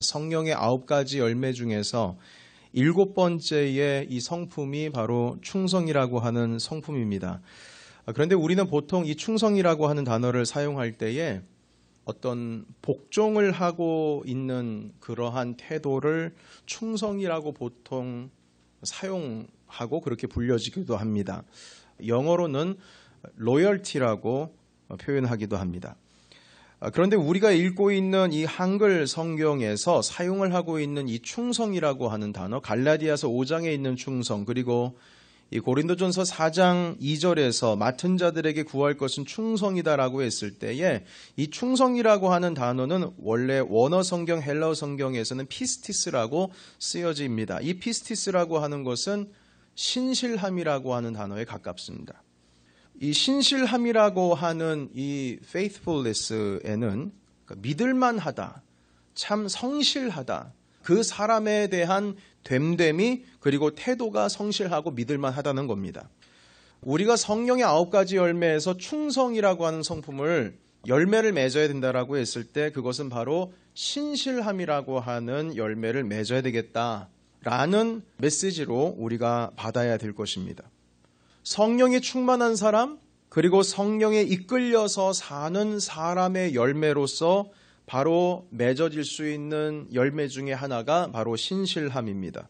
성령의 9가지 열매 중에서 7번째의 이 성품이 바로 충성이라고 하는 성품입니다. 그런데 우리는 보통 이 충성이라고 하는 단어를 사용할 때에 어떤 복종을 하고 있는 그러한 태도를 충성이라고 보통 사용하고 그렇게 불려지기도 합니다. 영어로는 loyalty라고 표현하기도 합니다. 그런데 우리가 읽고 있는 이 한글 성경에서 사용을 하고 있는 이 충성이라고 하는 단어, 갈라디아서 5장에 있는 충성, 그리고 이 고린도전서 4장 2절에서 맡은 자들에게 구할 것은 충성이다라고 했을 때에 이 충성이라고 하는 단어는 원래 원어 성경, 헬라어 성경에서는 피스티스라고 쓰여집니다. 이 피스티스라고 하는 것은 신실함이라고 하는 단어에 가깝습니다. 이 신실함이라고 하는 이 faithfulness에는 믿을만하다, 참 성실하다, 그 사람에 대한 됨됨이 그리고 태도가 성실하고 믿을만하다는 겁니다. 우리가 성령의 9가지 열매에서 충성이라고 하는 성품을 열매를 맺어야 된다라고 했을 때 그것은 바로 신실함이라고 하는 열매를 맺어야 되겠다라는 메시지로 우리가 받아야 될 것입니다. 성령이 충만한 사람, 그리고 성령에 이끌려서 사는 사람의 열매로서 바로 맺어질 수 있는 열매 중에 하나가 바로 신실함입니다.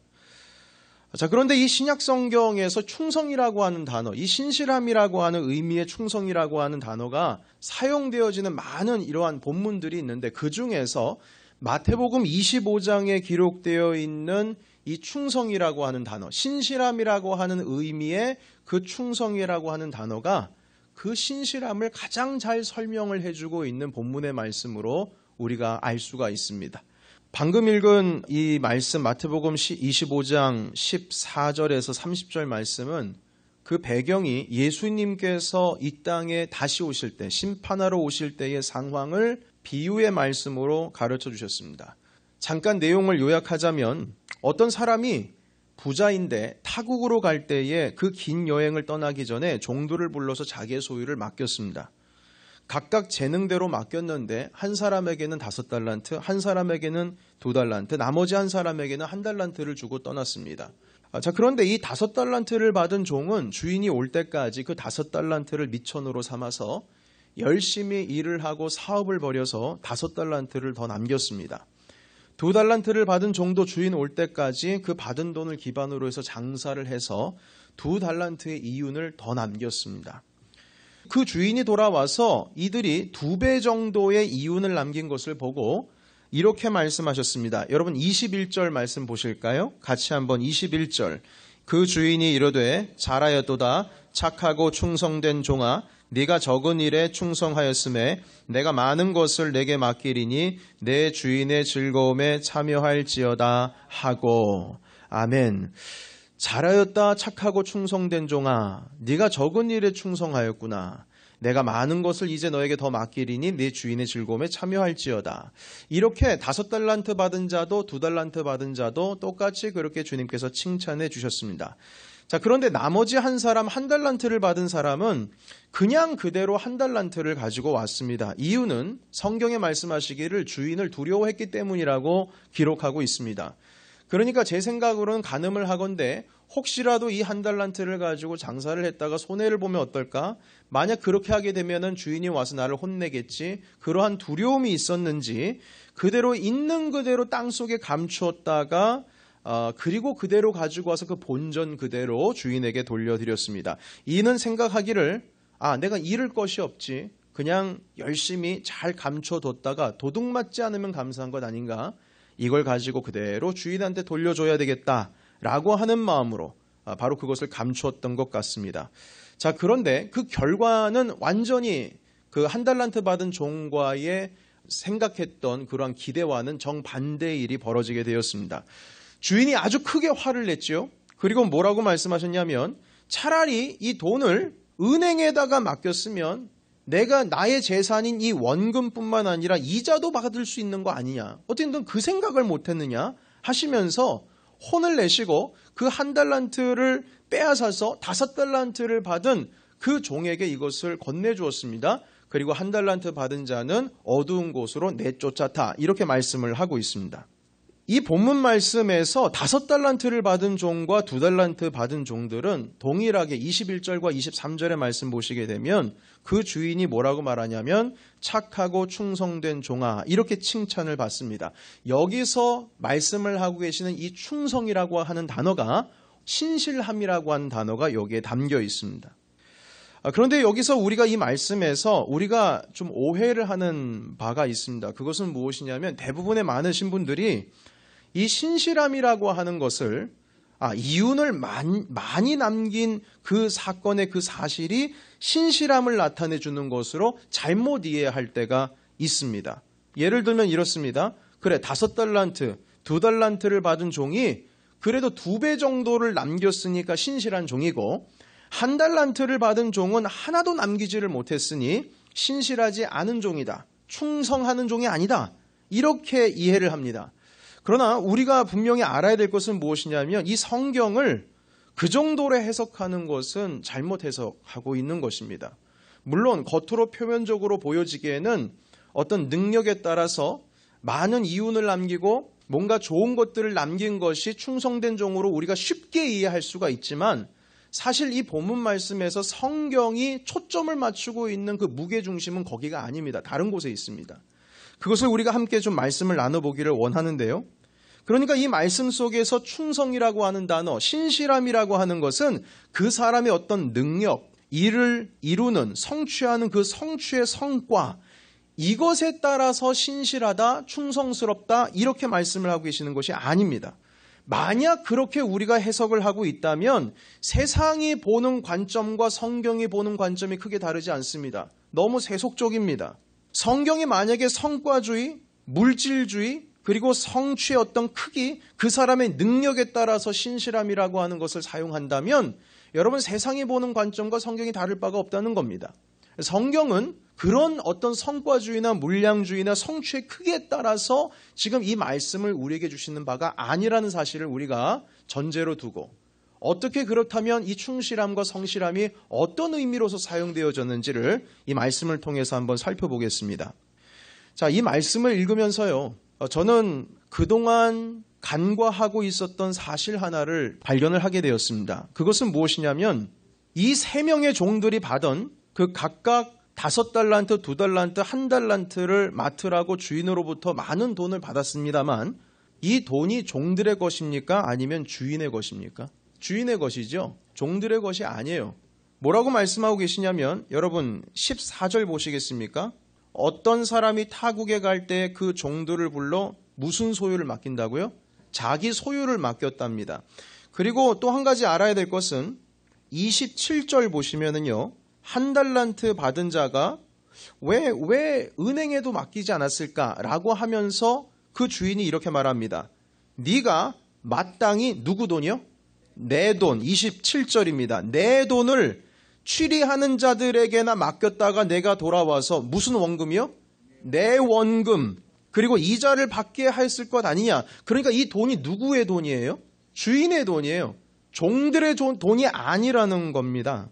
자, 그런데 이 신약 성경에서 충성이라고 하는 단어, 이 신실함이라고 하는 의미의 충성이라고 하는 단어가 사용되어지는 많은 이러한 본문들이 있는데 그 중에서 마태복음 25장에 기록되어 있는 이 충성이라고 하는 단어, 신실함이라고 하는 의미의 그 충성이라고 하는 단어가 그 신실함을 가장 잘 설명을 해주고 있는 본문의 말씀으로 우리가 알 수가 있습니다. 방금 읽은 이 말씀 마태복음 25장 14절에서 30절 말씀은 그 배경이 예수님께서 이 땅에 다시 오실 때, 심판하러 오실 때의 상황을 비유의 말씀으로 가르쳐 주셨습니다. 잠깐 내용을 요약하자면 어떤 사람이 부자인데 타국으로 갈 때에 그 긴 여행을 떠나기 전에 종들을 불러서 자기의 소유를 맡겼습니다. 각각 재능대로 맡겼는데 한 사람에게는 5달란트, 한 사람에게는 2달란트, 나머지 한 사람에게는 1달란트를 주고 떠났습니다. 자, 그런데 이 5달란트를 받은 종은 주인이 올 때까지 그 5달란트를 미천으로 삼아서 열심히 일을 하고 사업을 벌여서 5달란트를 더 남겼습니다. 2달란트를 받은 종도 주인 올 때까지 그 받은 돈을 기반으로 해서 장사를 해서 2달란트의 이윤을 더 남겼습니다. 그 주인이 돌아와서 이들이 2배 정도의 이윤을 남긴 것을 보고 이렇게 말씀하셨습니다. 여러분 21절 말씀 보실까요? 같이 한번 21절. 그 주인이 이르되 잘하였도다 착하고 충성된 종아 네가 적은 일에 충성하였음에 내가 많은 것을 내게 맡기리니 내 주인의 즐거움에 참여할지어다 하고. 아멘. 잘하였다 착하고 충성된 종아 네가 적은 일에 충성하였구나. 내가 많은 것을 이제 너에게 더 맡기리니 네 주인의 즐거움에 참여할지어다. 이렇게 5달란트 받은 자도 2달란트 받은 자도 똑같이 그렇게 주님께서 칭찬해 주셨습니다. 자, 그런데 나머지 한 사람 1달란트를 받은 사람은 그냥 그대로 1달란트를 가지고 왔습니다. 이유는 성경에 말씀하시기를 주인을 두려워했기 때문이라고 기록하고 있습니다. 그러니까 제 생각으로는 가늠을 하건대 혹시라도 이 1달란트를 가지고 장사를 했다가 손해를 보면 어떨까? 만약 그렇게 하게 되면 주인이 와서 나를 혼내겠지. 그러한 두려움이 있었는지 그대로 있는 그대로 땅속에 감추었다가 그리고 그대로 가지고 와서 그 본전 그대로 주인에게 돌려드렸습니다. 이는 생각하기를 내가 잃을 것이 없지. 그냥 열심히 잘 감춰뒀다가 도둑맞지 않으면 감사한 것 아닌가. 이걸 가지고 그대로 주인한테 돌려줘야 되겠다라고 하는 마음으로 바로 그것을 감추었던 것 같습니다. 자, 그런데 그 결과는 완전히 그 1달란트 받은 종과의 생각했던 그러한 기대와는 정반대의 일이 벌어지게 되었습니다. 주인이 아주 크게 화를 냈죠. 그리고 뭐라고 말씀하셨냐면 차라리 이 돈을 은행에다가 맡겼으면 내가 나의 재산인 이 원금뿐만 아니라 이자도 받을 수 있는 거 아니냐. 어떻게 넌 그 생각을 못했느냐 하시면서 혼을 내시고 그 1달란트를 빼앗아서 5달란트를 받은 그 종에게 이것을 건네주었습니다. 그리고 1달란트 받은 자는 어두운 곳으로 내쫓았다. 이렇게 말씀을 하고 있습니다. 이 본문 말씀에서 5달란트를 받은 종과 2달란트 받은 종들은 동일하게 21절과 23절의 말씀 보시게 되면 그 주인이 뭐라고 말하냐면 착하고 충성된 종아, 이렇게 칭찬을 받습니다. 여기서 말씀을 하고 계시는 이 충성이라고 하는 단어가 신실함이라고 하는 단어가 여기에 담겨 있습니다. 그런데 여기서 우리가 이 말씀에서 우리가 좀 오해를 하는 바가 있습니다. 그것은 무엇이냐면 대부분의 많으신 분들이 이 신실함이라고 하는 것을 이윤을 많이 남긴 그 사건의 그 사실이 신실함을 나타내 주는 것으로 잘못 이해할 때가 있습니다. 예를 들면 이렇습니다. 그래, 5달란트, 2달란트를 받은 종이 그래도 2배 정도를 남겼으니까 신실한 종이고, 1달란트를 받은 종은 하나도 남기지를 못했으니 신실하지 않은 종이다, 충성하는 종이 아니다, 이렇게 이해를 합니다. 그러나 우리가 분명히 알아야 될 것은 무엇이냐면 이 성경을 그 정도로 해석하는 것은 잘못 해석하고 있는 것입니다. 물론 겉으로 표면적으로 보여지기에는 어떤 능력에 따라서 많은 이윤을 남기고 뭔가 좋은 것들을 남긴 것이 충성된 종으로 우리가 쉽게 이해할 수가 있지만, 사실 이 본문 말씀에서 성경이 초점을 맞추고 있는 그 무게중심은 거기가 아닙니다. 다른 곳에 있습니다. 그것을 우리가 함께 좀 말씀을 나눠보기를 원하는데요. 그러니까 이 말씀 속에서 충성이라고 하는 단어, 신실함이라고 하는 것은 그 사람의 어떤 능력, 일을 이루는, 성취하는 그 성취의 성과, 이것에 따라서 신실하다, 충성스럽다, 이렇게 말씀을 하고 계시는 것이 아닙니다. 만약 그렇게 우리가 해석을 하고 있다면 세상이 보는 관점과 성경이 보는 관점이 크게 다르지 않습니다. 너무 세속적입니다. 성경이 만약에 성과주의, 물질주의, 그리고 성취의 어떤 크기, 그 사람의 능력에 따라서 신실함이라고 하는 것을 사용한다면 여러분, 세상이 보는 관점과 성경이 다를 바가 없다는 겁니다. 성경은 그런 어떤 성과주의나 물량주의나 성취의 크기에 따라서 지금 이 말씀을 우리에게 주시는 바가 아니라는 사실을 우리가 전제로 두고, 어떻게 그렇다면 이 충실함과 성실함이 어떤 의미로서 사용되어졌는지를 이 말씀을 통해서 한번 살펴보겠습니다. 자, 이 말씀을 읽으면서요, 저는 그동안 간과하고 있었던 사실 하나를 발견을 하게 되었습니다. 그것은 무엇이냐면 이 3명의 종들이 받은 그 각각 5달란트, 2달란트, 1달란트를 맡으라고 주인으로부터 많은 돈을 받았습니다만, 이 돈이 종들의 것입니까? 아니면 주인의 것입니까? 주인의 것이죠. 종들의 것이 아니에요. 뭐라고 말씀하고 계시냐면, 여러분 14절 보시겠습니까? 어떤 사람이 타국에 갈 때 그 종들을 불러 무슨 소유를 맡긴다고요? 자기 소유를 맡겼답니다. 그리고 또 한 가지 알아야 될 것은 27절 보시면은요, 1달란트 받은 자가 왜 은행에도 맡기지 않았을까라고 하면서 그 주인이 이렇게 말합니다. 네가 마땅히 누구 돈이요? 내 돈. 27절입니다. 내 돈을 취리하는 자들에게나 맡겼다가 내가 돌아와서 무슨 원금이요? 내 원금, 그리고 이자를 받게 했을 것 아니냐. 그러니까 이 돈이 누구의 돈이에요? 주인의 돈이에요. 종들의 돈이 아니라는 겁니다.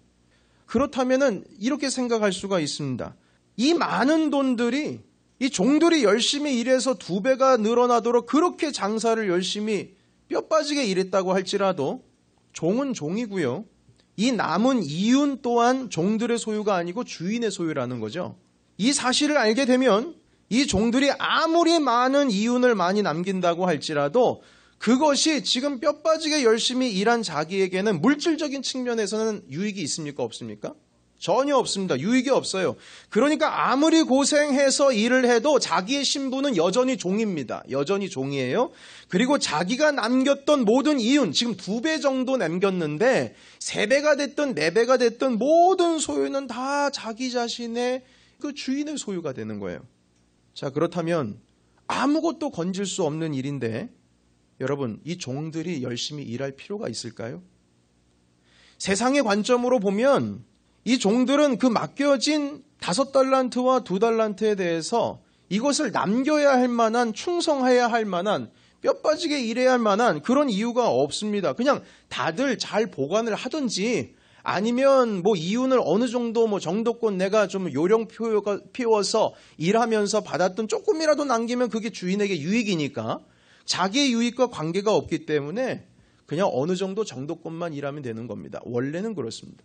그렇다면은 이렇게 생각할 수가 있습니다. 이 많은 돈들이 이 종들이 열심히 일해서 2배가 늘어나도록 그렇게 장사를 열심히 뼈 빠지게 일했다고 할지라도 종은 종이고요, 이 남은 이윤 또한 종들의 소유가 아니고 주인의 소유라는 거죠. 이 사실을 알게 되면 이 종들이 아무리 많은 이윤을 많이 남긴다고 할지라도 그것이 지금 뼈 빠지게 열심히 일한 자기에게는 물질적인 측면에서는 유익이 있습니까? 없습니까? 전혀 없습니다. 유익이 없어요. 그러니까 아무리 고생해서 일을 해도 자기의 신분은 여전히 종입니다. 여전히 종이에요. 그리고 자기가 남겼던 모든 이윤, 지금 2배 정도 남겼는데 3배가 됐든 4배가 됐든 모든 소유는 다 자기 자신의 그 주인의 소유가 되는 거예요. 자, 그렇다면 아무것도 건질 수 없는 일인데 여러분, 이 종들이 열심히 일할 필요가 있을까요? 세상의 관점으로 보면 이 종들은 그 맡겨진 5달란트와 2달란트에 대해서 이것을 남겨야 할 만한, 충성해야 할 만한, 뼈 빠지게 일해야 할 만한 그런 이유가 없습니다. 그냥 다들 잘 보관을 하든지 아니면 뭐 이윤을 어느 정도 정도껏 내가 좀 요령 피워서 일하면서 받았던 조금이라도 남기면 그게 주인에게 유익이니까 자기의 유익과 관계가 없기 때문에 그냥 어느 정도 정도권만 일하면 되는 겁니다. 원래는 그렇습니다.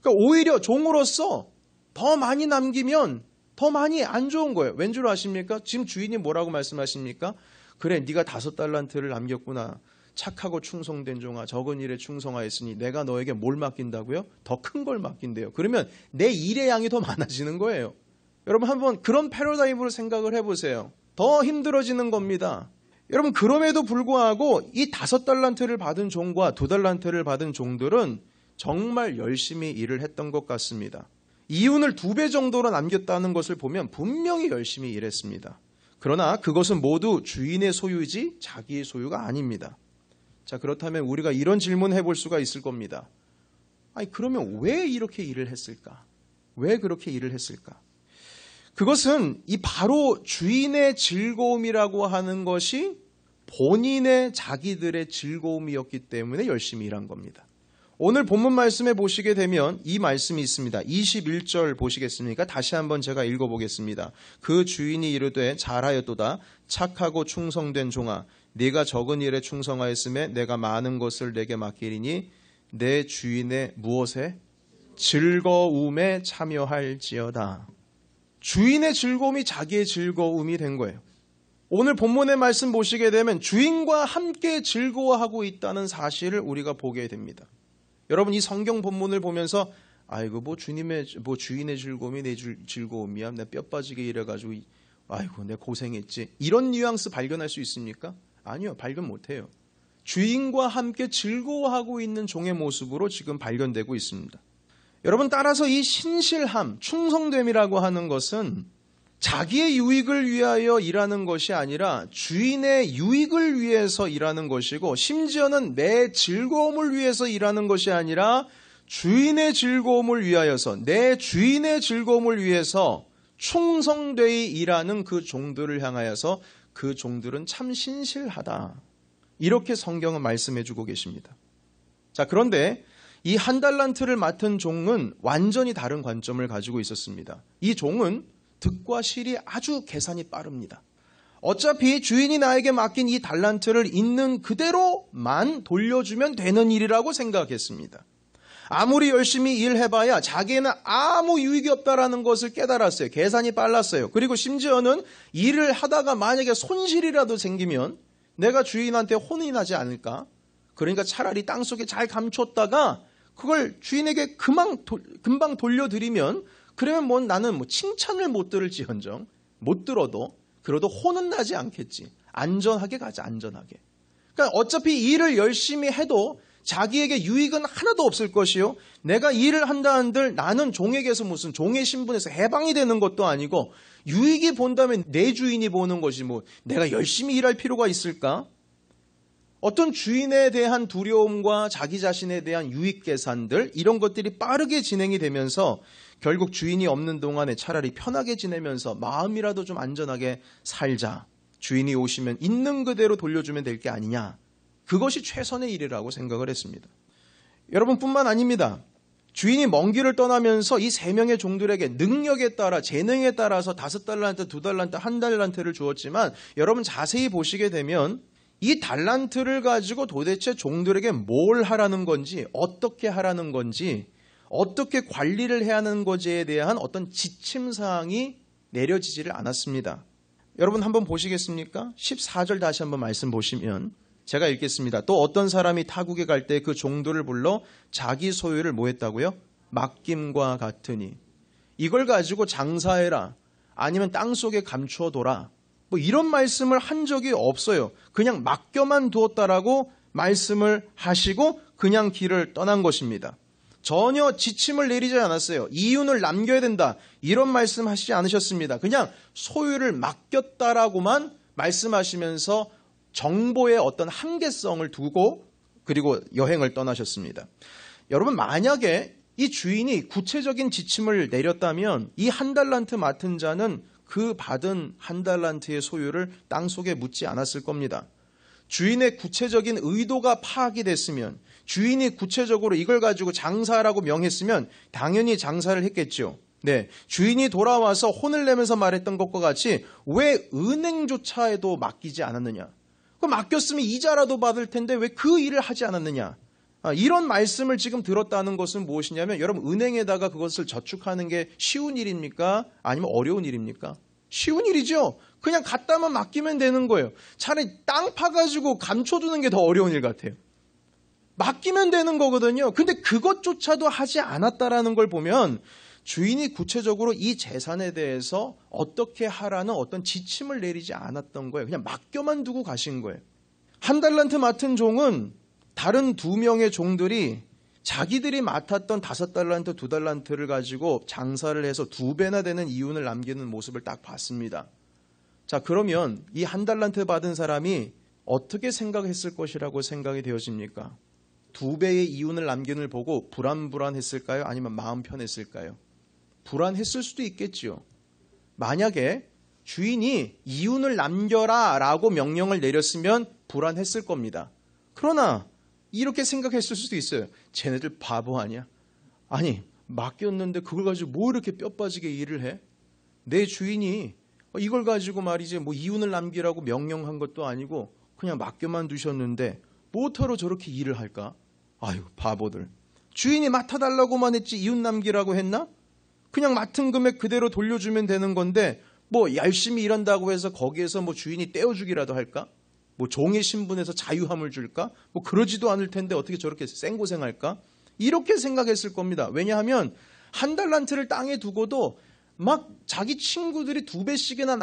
그러니까 오히려 종으로서 더 많이 남기면 더 많이 안 좋은 거예요. 왠 줄 아십니까? 지금 주인이 뭐라고 말씀하십니까? 그래, 네가 5달란트를 남겼구나. 착하고 충성된 종아, 적은 일에 충성하였으니 내가 너에게 뭘 맡긴다고요? 더 큰 걸 맡긴대요. 그러면 내 일의 양이 더 많아지는 거예요. 여러분 한번 그런 패러다임으로 생각을 해보세요. 더 힘들어지는 겁니다. 여러분 그럼에도 불구하고 이 5달란트를 받은 종과 2달란트를 받은 종들은 정말 열심히 일을 했던 것 같습니다. 이윤을 2배 정도로 남겼다는 것을 보면 분명히 열심히 일했습니다. 그러나 그것은 모두 주인의 소유이지 자기의 소유가 아닙니다. 자, 그렇다면 우리가 이런 질문을 해볼 수가 있을 겁니다. 아니, 그러면 왜 이렇게 일을 했을까? 왜 그렇게 일을 했을까? 그것은 이 바로 주인의 즐거움이라고 하는 것이 본인의 자기들의 즐거움이었기 때문에 열심히 일한 겁니다. 오늘 본문 말씀에 보시게 되면 이 말씀이 있습니다. 21절 보시겠습니까? 다시 한번 제가 읽어보겠습니다. 그 주인이 이르되 잘하였도다. 착하고 충성된 종아, 네가 적은 일에 충성하였음에 내가 많은 것을 내게 맡기리니 내 주인의 무엇에? 즐거움에 참여할지어다. 주인의 즐거움이 자기의 즐거움이 된 거예요. 오늘 본문의 말씀 보시게 되면 주인과 함께 즐거워하고 있다는 사실을 우리가 보게 됩니다. 여러분 이 성경 본문을 보면서 아이고 뭐 주인의 즐거움이 내 즐거움이야. 내 뼈 빠지게 일해가지고 아이고 내 고생했지. 이런 뉘앙스 발견할 수 있습니까? 아니요, 발견 못해요. 주인과 함께 즐거워하고 있는 종의 모습으로 지금 발견되고 있습니다. 여러분 따라서 이 신실함, 충성됨이라고 하는 것은 자기의 유익을 위하여 일하는 것이 아니라 주인의 유익을 위해서 일하는 것이고 심지어는 내 즐거움을 위해서 일하는 것이 아니라 주인의 즐거움을 위하여서 내 주인의 즐거움을 위해서 충성되이 일하는 그 종들을 향하여서 그 종들은 참 신실하다. 이렇게 성경은 말씀해 주고 계십니다. 자, 그런데 이 1달란트를 맡은 종은 완전히 다른 관점을 가지고 있었습니다. 이 종은 득과 실이 아주 계산이 빠릅니다. 어차피 주인이 나에게 맡긴 이 달란트를 있는 그대로만 돌려주면 되는 일이라고 생각했습니다. 아무리 열심히 일해봐야 자기에는 아무 유익이 없다라는 것을 깨달았어요. 계산이 빨랐어요. 그리고 심지어는 일을 하다가 만약에 손실이라도 생기면 내가 주인한테 혼이 나지 않을까? 그러니까 차라리 땅속에 잘 감췄다가 그걸 주인에게 금방 돌려드리면 그러면 나는 칭찬을 못 들을지언정 못 들어도 그래도 혼은 나지 않겠지. 안전하게 가자, 안전하게. 그러니까 어차피 일을 열심히 해도 자기에게 유익은 하나도 없을 것이요. 내가 일을 한다 한들 나는 종에게서 무슨 종의 신분에서 해방이 되는 것도 아니고 유익이 본다면 내 주인이 보는 것이 내가 열심히 일할 필요가 있을까? 어떤 주인에 대한 두려움과 자기 자신에 대한 유익 계산들 이런 것들이 빠르게 진행이 되면서 결국 주인이 없는 동안에 차라리 편하게 지내면서 마음이라도 좀 안전하게 살자. 주인이 오시면 있는 그대로 돌려주면 될 게 아니냐. 그것이 최선의 일이라고 생각을 했습니다. 여러분뿐만 아닙니다. 주인이 먼 길을 떠나면서 이 3명의 종들에게 능력에 따라 재능에 따라서 5달란트, 2달란트, 1달란트를 주었지만 여러분 자세히 보시게 되면 이 달란트를 가지고 도대체 종들에게 뭘 하라는 건지 어떻게 하라는 건지 어떻게 관리를 해야 하는 것에 대한 어떤 지침사항이 내려지지를 않았습니다. 여러분 한번 보시겠습니까? 14절 다시 한번 말씀 보시면 제가 읽겠습니다. 또 어떤 사람이 타국에 갈 때 그 종들을 불러 자기 소유를 뭐 했다고요? 맡김과 같으니 이걸 가지고 장사해라 아니면 땅속에 감추어둬라 이런 말씀을 한 적이 없어요. 그냥 맡겨만 두었다라고 말씀을 하시고 그냥 길을 떠난 것입니다. 전혀 지침을 내리지 않았어요. 이윤을 남겨야 된다 이런 말씀하시지 않으셨습니다. 그냥 소유를 맡겼다라고만 말씀하시면서 정보의 어떤 한계성을 두고 그리고 여행을 떠나셨습니다. 여러분 만약에 이 주인이 구체적인 지침을 내렸다면 이 1달란트 맡은 자는 그 받은 1달란트의 소유를 땅속에 묻지 않았을 겁니다. 주인의 구체적인 의도가 파악이 됐으면 주인이 구체적으로 이걸 가지고 장사라고 명했으면 당연히 장사를 했겠죠. 네, 주인이 돌아와서 혼을 내면서 말했던 것과 같이 왜 은행조차에도 맡기지 않았느냐. 그 맡겼으면 이자라도 받을 텐데 왜 그 일을 하지 않았느냐. 이런 말씀을 지금 들었다는 것은 무엇이냐면 여러분 은행에다가 그것을 저축하는 게 쉬운 일입니까? 아니면 어려운 일입니까? 쉬운 일이죠. 그냥 갖다만 맡기면 되는 거예요. 차라리 땅 파가지고 감춰두는 게 더 어려운 일 같아요. 맡기면 되는 거거든요. 근데 그것조차도 하지 않았다라는 걸 보면 주인이 구체적으로 이 재산에 대해서 어떻게 하라는 어떤 지침을 내리지 않았던 거예요. 그냥 맡겨만 두고 가신 거예요. 한 달란트 맡은 종은 다른 2명의 종들이 자기들이 맡았던 5달란트, 2달란트를 가지고 장사를 해서 2배나 되는 이윤을 남기는 모습을 딱 봤습니다. 자, 그러면 이 한 달란트 받은 사람이 어떻게 생각했을 것이라고 생각이 되어집니까? 2배의 이윤을 남기는 걸 보고 불안했을까요? 아니면 마음 편했을까요? 불안했을 수도 있겠지요. 만약에 주인이 이윤을 남겨라 라고 명령을 내렸으면 불안했을 겁니다. 그러나 이렇게 생각했을 수도 있어요. 쟤네들 바보 아니야? 아니 맡겼는데 그걸 가지고 뭐 이렇게 뼈 빠지게 일을 해? 내 주인이 이걸 가지고 말이지 뭐 이윤을 남기라고 명령한 것도 아니고 그냥 맡겨만 두셨는데 뭐하러 저렇게 일을 할까? 아유 바보들. 주인이 맡아달라고만 했지 이윤 남기라고 했나? 그냥 맡은 금액 그대로 돌려주면 되는 건데 뭐 열심히 일한다고 해서 거기에서 뭐 주인이 떼어주기라도 할까? 뭐 종의 신분에서 자유함을 줄까? 뭐 그러지도 않을 텐데 어떻게 저렇게 생고생할까? 이렇게 생각했을 겁니다. 왜냐하면 한 달란트를 땅에 두고도 막 자기 친구들이 2배씩이나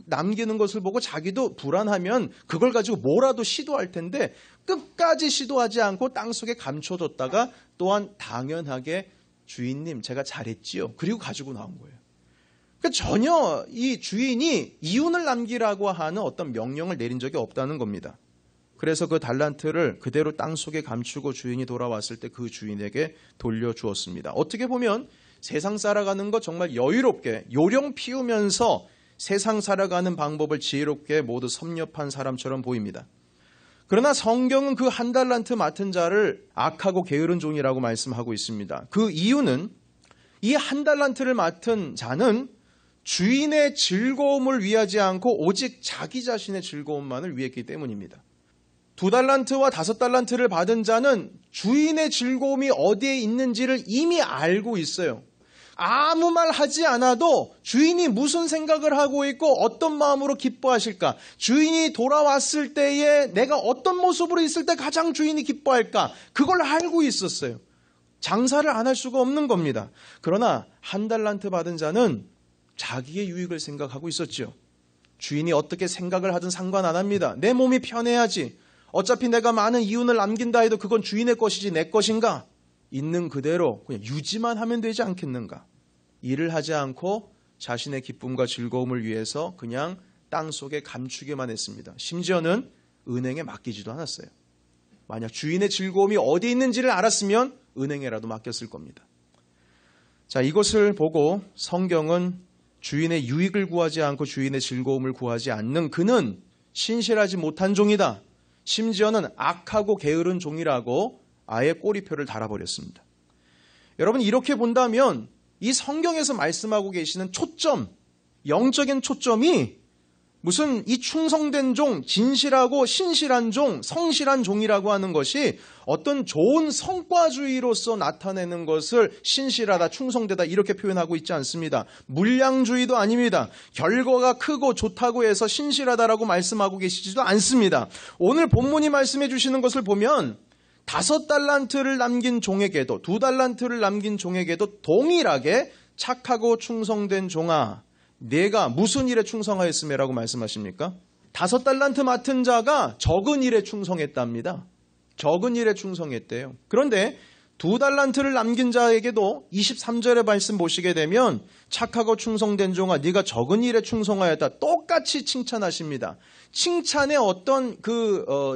남기는 것을 보고 자기도 불안하면 그걸 가지고 뭐라도 시도할 텐데 끝까지 시도하지 않고 땅속에 감춰뒀다가 또한 당연하게 주인님 제가 잘했지요. 그리고 가지고 나온 거예요. 그러니까 전혀 이 주인이 이윤을 남기라고 하는 어떤 명령을 내린 적이 없다는 겁니다. 그래서 그 달란트를 그대로 땅속에 감추고 주인이 돌아왔을 때 그 주인에게 돌려주었습니다. 어떻게 보면 세상 살아가는 거 정말 여유롭게 요령 피우면서 세상 살아가는 방법을 지혜롭게 모두 섭렵한 사람처럼 보입니다. 그러나 성경은 그 한 달란트 맡은 자를 악하고 게으른 종이라고 말씀하고 있습니다. 그 이유는 이 한 달란트를 맡은 자는 주인의 즐거움을 위하지 않고 오직 자기 자신의 즐거움만을 위했기 때문입니다. 2달란트와 5달란트를 받은 자는 주인의 즐거움이 어디에 있는지를 이미 알고 있어요. 아무 말 하지 않아도 주인이 무슨 생각을 하고 있고 어떤 마음으로 기뻐하실까? 주인이 돌아왔을 때에 내가 어떤 모습으로 있을 때 가장 주인이 기뻐할까? 그걸 알고 있었어요. 장사를 안 할 수가 없는 겁니다. 그러나 한 달란트 받은 자는 자기의 유익을 생각하고 있었죠. 주인이 어떻게 생각을 하든 상관 안 합니다. 내 몸이 편해야지. 어차피 내가 많은 이윤을 남긴다 해도 그건 주인의 것이지 내 것인가? 있는 그대로 그냥 유지만 하면 되지 않겠는가? 일을 하지 않고 자신의 기쁨과 즐거움을 위해서 그냥 땅속에 감추기만 했습니다. 심지어는 은행에 맡기지도 않았어요. 만약 주인의 즐거움이 어디 있는지를 알았으면 은행에라도 맡겼을 겁니다. 자, 이것을 보고 성경은 주인의 유익을 구하지 않고 주인의 즐거움을 구하지 않는 그는 신실하지 못한 종이다. 심지어는 악하고 게으른 종이라고 아예 꼬리표를 달아버렸습니다. 여러분 이렇게 본다면 이 성경에서 말씀하고 계시는 초점, 영적인 초점이 무슨 이 충성된 종, 진실하고 신실한 종, 성실한 종이라고 하는 것이 어떤 좋은 성과주의로서 나타내는 것을 신실하다, 충성되다 이렇게 표현하고 있지 않습니다. 물량주의도 아닙니다. 결과가 크고 좋다고 해서 신실하다라고 말씀하고 계시지도 않습니다. 오늘 본문이 말씀해 주시는 것을 보면 5달란트를 남긴 종에게도 2달란트를 남긴 종에게도 동일하게 착하고 충성된 종아 내가 무슨 일에 충성하였음이라고 말씀하십니까? 5달란트 맡은 자가 적은 일에 충성했답니다. 적은 일에 충성했대요. 그런데 2달란트를 남긴 자에게도 23절의 말씀 보시게 되면 착하고 충성된 종아 네가 적은 일에 충성하였다. 똑같이 칭찬하십니다. 칭찬에 어떤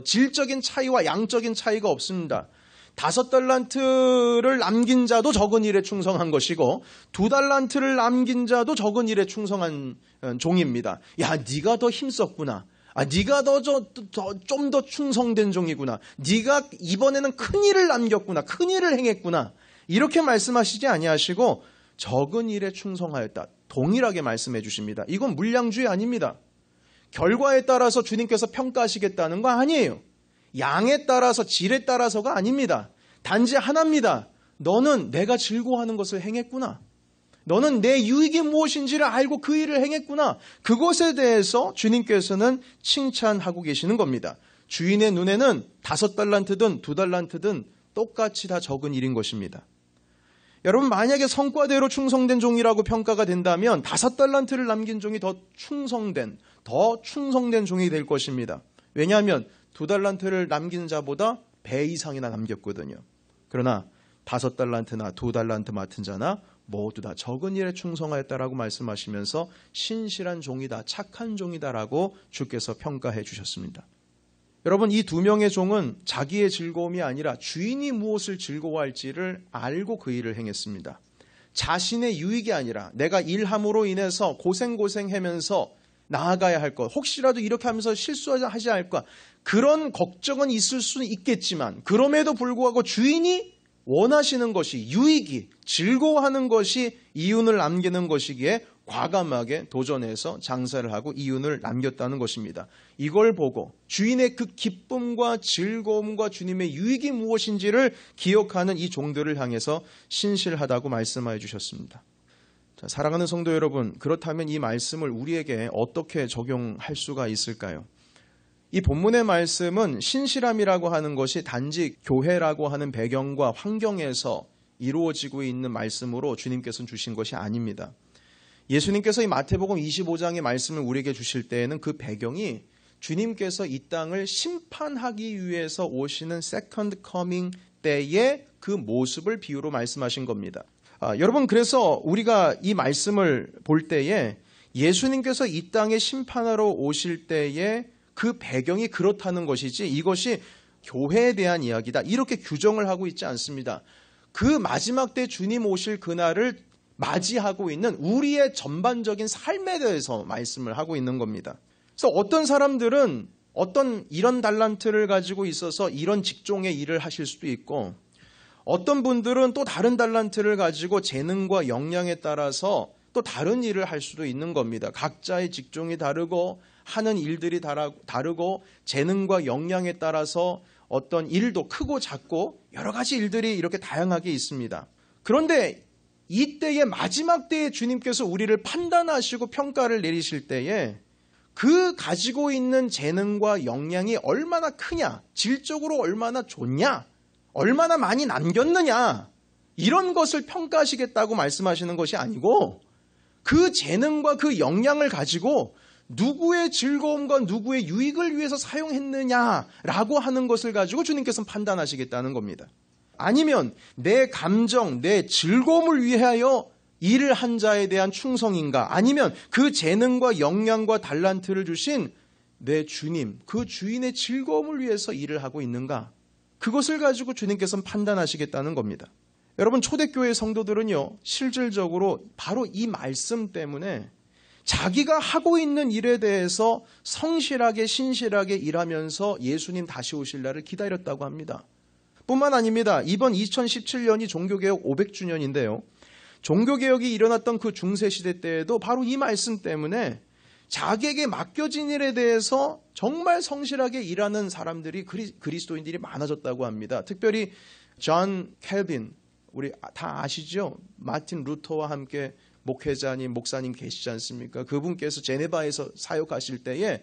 질적인 차이와 양적인 차이가 없습니다. 5달란트를 남긴 자도 적은 일에 충성한 것이고 2달란트를 남긴 자도 적은 일에 충성한 종입니다. 야, 네가 더 힘썼구나. 네가 좀 더 충성된 종이구나. 네가 이번에는 큰 일을 남겼구나. 큰 일을 행했구나. 이렇게 말씀하시지 아니하시고 적은 일에 충성하였다. 동일하게 말씀해 주십니다. 이건 물량주의 아닙니다. 결과에 따라서 주님께서 평가하시겠다는 거 아니에요. 양에 따라서 질에 따라서가 아닙니다. 단지 하나입니다. 너는 내가 즐거워하는 것을 행했구나. 너는 내 유익이 무엇인지를 알고 그 일을 행했구나. 그것에 대해서 주님께서는 칭찬하고 계시는 겁니다. 주인의 눈에는 5달란트든 2달란트든 똑같이 다 적은 일인 것입니다. 여러분, 만약에 성과대로 충성된 종이라고 평가가 된다면 5달란트를 남긴 종이 더 충성된 종이 될 것입니다. 왜냐하면 2달란트를 남긴 자보다 배 이상이나 남겼거든요. 그러나 5달란트나 2달란트 맡은 자나 모두 다 적은 일에 충성하였다라고 말씀하시면서 신실한 종이다, 착한 종이다라고 주께서 평가해 주셨습니다. 여러분, 이 2명의 종은 자기의 즐거움이 아니라 주인이 무엇을 즐거워할지를 알고 그 일을 행했습니다. 자신의 유익이 아니라 내가 일함으로 인해서 고생하면서 나아가야 할 것, 혹시라도 이렇게 하면서 실수하지 않을까, 그런 걱정은 있을 수는 있겠지만 그럼에도 불구하고 주인이 원하시는 것이, 유익이, 즐거워하는 것이 이윤을 남기는 것이기에 과감하게 도전해서 장사를 하고 이윤을 남겼다는 것입니다. 이걸 보고 주인의 그 기쁨과 즐거움과 주님의 유익이 무엇인지를 기억하는 이 종들을 향해서 신실하다고 말씀하여 주셨습니다. 자, 사랑하는 성도 여러분, 그렇다면 이 말씀을 우리에게 어떻게 적용할 수가 있을까요? 이 본문의 말씀은 신실함이라고 하는 것이 단지 교회라고 하는 배경과 환경에서 이루어지고 있는 말씀으로 주님께서는 주신 것이 아닙니다. 예수님께서 이 마태복음 25장의 말씀을 우리에게 주실 때에는 그 배경이 주님께서 이 땅을 심판하기 위해서 오시는 세컨드 커밍 때의 그 모습을 비유로 말씀하신 겁니다. 여러분, 그래서 우리가 이 말씀을 볼 때에 예수님께서 이 땅에 심판하러 오실 때에 그 배경이 그렇다는 것이지 이것이 교회에 대한 이야기다, 이렇게 규정을 하고 있지 않습니다. 그 마지막 때 주님 오실 그날을 맞이하고 있는 우리의 전반적인 삶에 대해서 말씀을 하고 있는 겁니다. 그래서 어떤 사람들은 어떤 이런 달란트를 가지고 있어서 이런 직종의 일을 하실 수도 있고, 어떤 분들은 또 다른 달란트를 가지고 재능과 역량에 따라서 또 다른 일을 할 수도 있는 겁니다. 각자의 직종이 다르고 하는 일들이 다르고 재능과 역량에 따라서 어떤 일도 크고 작고 여러 가지 일들이 이렇게 다양하게 있습니다. 그런데 이때의 마지막 때에 주님께서 우리를 판단하시고 평가를 내리실 때에 그 가지고 있는 재능과 역량이 얼마나 크냐, 질적으로 얼마나 좋냐, 얼마나 많이 남겼느냐, 이런 것을 평가하시겠다고 말씀하시는 것이 아니고 그 재능과 그 역량을 가지고 누구의 즐거움과 누구의 유익을 위해서 사용했느냐라고 하는 것을 가지고 주님께서는 판단하시겠다는 겁니다. 아니면 내 감정, 내 즐거움을 위하여 일을 한 자에 대한 충성인가, 아니면 그 재능과 역량과 달란트를 주신 내 주님, 그 주인의 즐거움을 위해서 일을 하고 있는가, 그것을 가지고 주님께서는 판단하시겠다는 겁니다. 여러분, 초대교회 성도들은요, 실질적으로 바로 이 말씀 때문에 자기가 하고 있는 일에 대해서 성실하게 신실하게 일하면서 예수님 다시 오실 날을 기다렸다고 합니다. 뿐만 아닙니다. 이번 2017년이 종교개혁 500주년인데요. 종교개혁이 일어났던 그 중세시대 때에도 바로 이 말씀 때문에 자기에게 맡겨진 일에 대해서 정말 성실하게 일하는 사람들이, 그리스도인들이 많아졌다고 합니다. 특별히 존 캘빈, 우리 다 아시죠? 마틴 루터와 함께 목회자님, 목사님 계시지 않습니까? 그분께서 제네바에서 사역하실 때에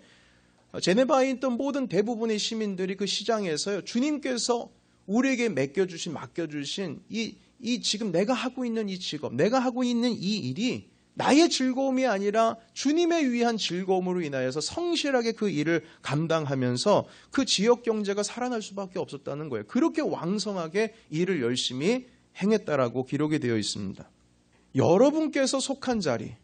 제네바에 있던 모든 대부분의 시민들이 그 시장에서요, 주님께서 우리에게 맡겨주신 이 지금 내가 하고 있는 이 직업, 내가 하고 있는 이 일이 나의 즐거움이 아니라 주님의 위한 즐거움으로 인하여서 성실하게 그 일을 감당하면서 그 지역 경제가 살아날 수밖에 없었다는 거예요. 그렇게 왕성하게 일을 열심히 행했다라고 기록이 되어 있습니다. 여러분께서 속한 자리,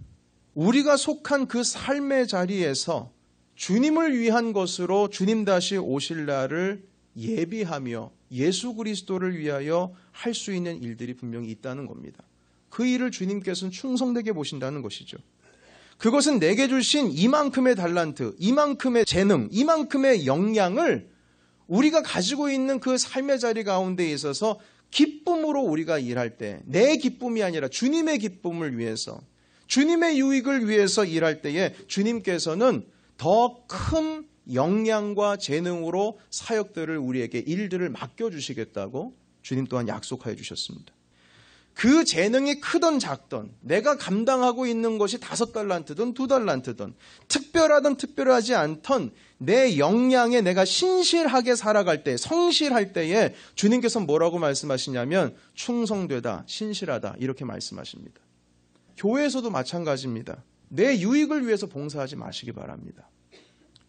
우리가 속한 그 삶의 자리에서 주님을 위한 것으로 주님 다시 오실 날을 예비하며 예수 그리스도를 위하여 할 수 있는 일들이 분명히 있다는 겁니다. 그 일을 주님께서는 충성되게 보신다는 것이죠. 그것은 내게 주신 이만큼의 달란트, 이만큼의 재능, 이만큼의 역량을 우리가 가지고 있는 그 삶의 자리 가운데 있어서 기쁨으로 우리가 일할 때, 내 기쁨이 아니라 주님의 기쁨을 위해서, 주님의 유익을 위해서 일할 때에 주님께서는 더 큰 역량과 재능으로 사역들을 우리에게 일들을 맡겨주시겠다고 주님 또한 약속하여 주셨습니다. 그 재능이 크든 작든 내가 감당하고 있는 것이 5달란트든 2달란트든 특별하든 특별하지 않던 내 역량에 내가 신실하게 살아갈 때, 성실할 때에 주님께서 뭐라고 말씀하시냐면 충성되다, 신실하다 이렇게 말씀하십니다. 교회에서도 마찬가지입니다. 내 유익을 위해서 봉사하지 마시기 바랍니다.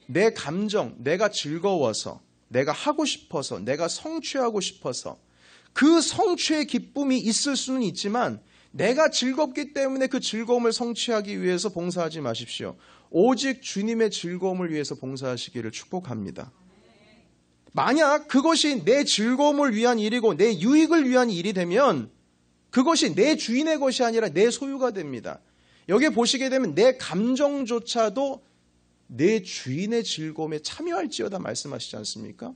내 감정, 내가 즐거워서, 내가 하고 싶어서, 내가 성취하고 싶어서 그 성취의 기쁨이 있을 수는 있지만 내가 즐겁기 때문에 그 즐거움을 성취하기 위해서 봉사하지 마십시오. 오직 주님의 즐거움을 위해서 봉사하시기를 축복합니다. 만약 그것이 내 즐거움을 위한 일이고 내 유익을 위한 일이 되면 그것이 내 주인의 것이 아니라 내 소유가 됩니다. 여기에 보시게 되면 내 감정조차도 내 주인의 즐거움에 참여할지어다 말씀하시지 않습니까?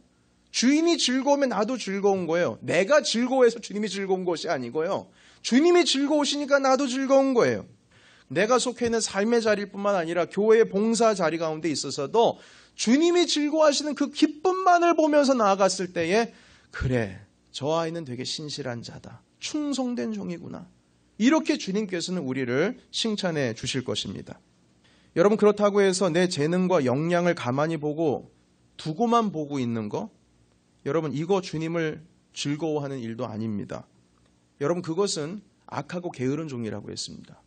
주인이 즐거우면 나도 즐거운 거예요. 내가 즐거워해서 주님이 즐거운 것이 아니고요. 주님이 즐거우시니까 나도 즐거운 거예요. 내가 속해 있는 삶의 자리일 뿐만 아니라 교회의 봉사 자리 가운데 있어서도 주님이 즐거워하시는 그 기쁨만을 보면서 나아갔을 때에 그래, 저 아이는 되게 신실한 자다. 충성된 종이구나. 이렇게 주님께서는 우리를 칭찬해 주실 것입니다. 여러분, 그렇다고 해서 내 재능과 역량을 가만히 두고만 보고 있는 거, 여러분, 이거 주님을 즐거워하는 일도 아닙니다. 여러분, 그것은 악하고 게으른 종이라고 했습니다.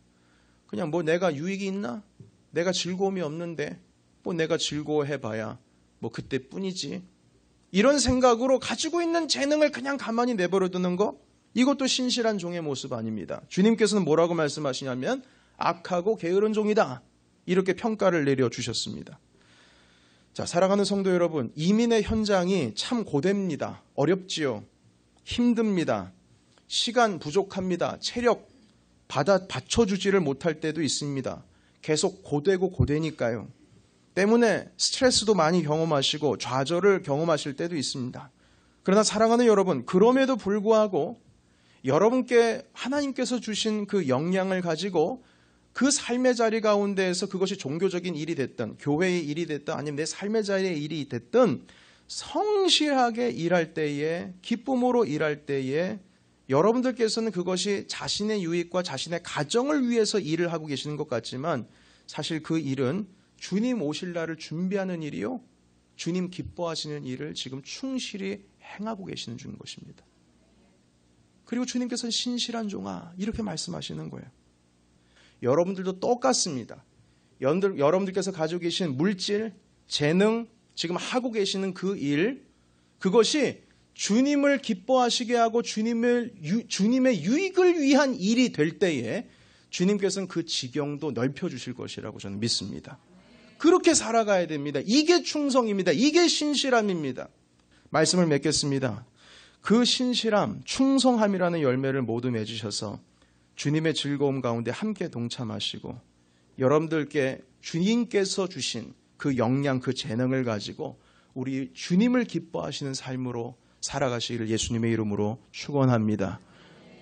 그냥 뭐 내가 유익이 있나? 내가 즐거움이 없는데 뭐 내가 즐거워해봐야 뭐 그때뿐이지. 이런 생각으로 가지고 있는 재능을 그냥 가만히 내버려두는 거, 이것도 신실한 종의 모습 아닙니다. 주님께서는 뭐라고 말씀하시냐면 악하고 게으른 종이다. 이렇게 평가를 내려주셨습니다. 자, 사랑하는 성도 여러분, 이민의 현장이 참 고됩니다. 어렵지요. 힘듭니다. 시간 부족합니다. 체력 받쳐주지를 못할 때도 있습니다. 계속 고되고 고되니까요. 때문에 스트레스도 많이 경험하시고 좌절을 경험하실 때도 있습니다. 그러나 사랑하는 여러분, 그럼에도 불구하고 여러분께 하나님께서 주신 그 역량을 가지고 그 삶의 자리 가운데에서 그것이 종교적인 일이 됐든 교회의 일이 됐든 아니면 내 삶의 자리의 일이 됐든 성실하게 일할 때에, 기쁨으로 일할 때에 여러분들께서는 그것이 자신의 유익과 자신의 가정을 위해서 일을 하고 계시는 것 같지만 사실 그 일은 주님 오실 날을 준비하는 일이요, 주님 기뻐하시는 일을 지금 충실히 행하고 계시는 중인 것입니다. 그리고 주님께서는 신실한 종아 이렇게 말씀하시는 거예요. 여러분들도 똑같습니다. 여러분들께서 가지고 계신 물질, 재능, 지금 하고 계시는 그 일, 그것이 주님을 기뻐하시게 하고 주님의 유익을 위한 일이 될 때에 주님께서는 그 지경도 넓혀주실 것이라고 저는 믿습니다. 그렇게 살아가야 됩니다. 이게 충성입니다. 이게 신실함입니다. 말씀을 맺겠습니다. 그 신실함, 충성함이라는 열매를 모두 맺으셔서 주님의 즐거움 가운데 함께 동참하시고 여러분들께 주님께서 주신 그 역량, 그 재능을 가지고 우리 주님을 기뻐하시는 삶으로 살아가시기를 예수님의 이름으로 축원합니다.